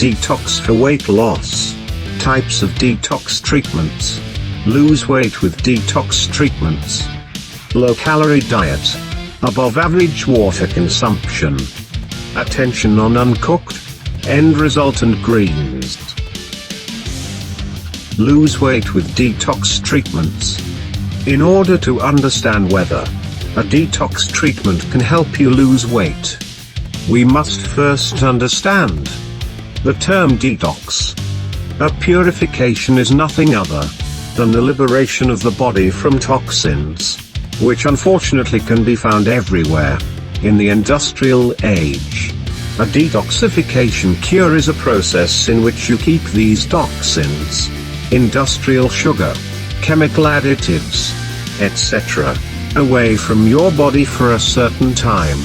Detox for weight loss. Types of detox treatments. Lose weight with detox treatments. Low-calorie diet. Above average water consumption. Attention on uncooked, end result and greens. Lose weight with detox treatments. In order to understand whether a detox treatment can help you lose weight, we must first understand the term detox. A purification is nothing other than the liberation of the body from toxins, which unfortunately can be found everywhere in the industrial age. A detoxification cure is a process in which you keep these toxins, industrial sugar, chemical additives, etc., away from your body for a certain time.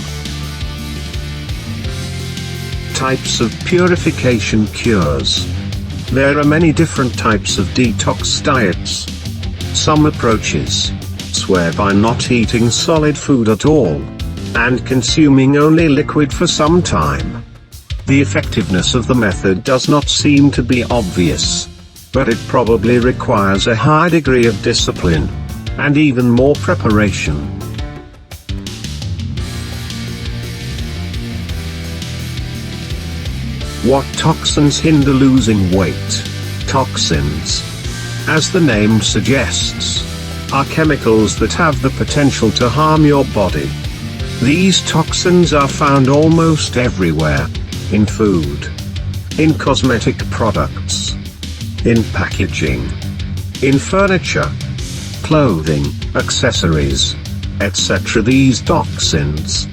Types of purification cures. There are many different types of detox diets. Some approaches swear by not eating solid food at all, and consuming only liquid for some time. The effectiveness of the method does not seem to be obvious, but it probably requires a high degree of discipline, and even more preparation. What toxins hinder losing weight? Toxins, as the name suggests, are chemicals that have the potential to harm your body. These toxins are found almost everywhere: in food, in cosmetic products, in packaging, in furniture, clothing, accessories, etc. These toxins,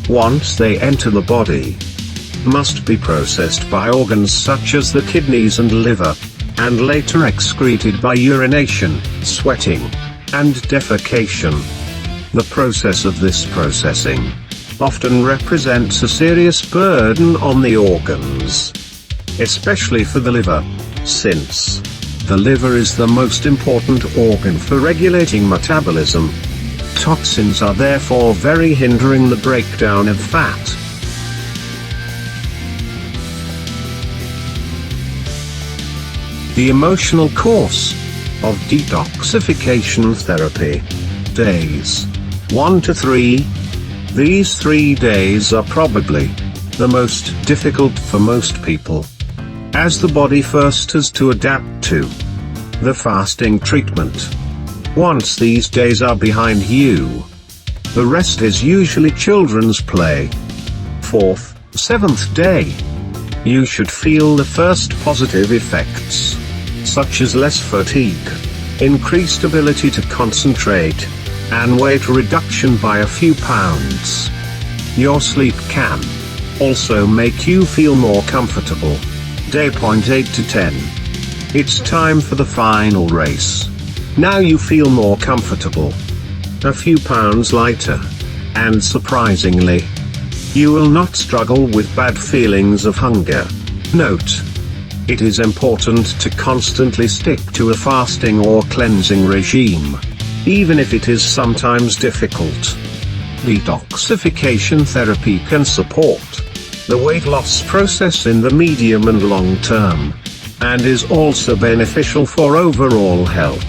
once they enter the body, must be processed by organs such as the kidneys and liver, and later excreted by urination, sweating, and defecation. The process of this processing often represents a serious burden on the organs, especially for the liver, since the liver is the most important organ for regulating metabolism. Toxins are therefore very hindering the breakdown of fat. The emotional course of detoxification therapy. Days 1 to 3. These 3 days are probably the most difficult for most people, as the body first has to adapt to the fasting treatment. Once these days are behind you, the rest is usually children's play. 4th, 7th day, you should feel the first positive effects, such as less fatigue, increased ability to concentrate, and weight reduction by a few pounds. Your sleep can also make you feel more comfortable. Day 8 to 10. It's time for the final race. Now you feel more comfortable, a few pounds lighter, and surprisingly, you will not struggle with bad feelings of hunger. Note: it is important to constantly stick to a fasting or cleansing regime, even if it is sometimes difficult. Detoxification therapy can support the weight loss process in the medium and long term, and is also beneficial for overall health.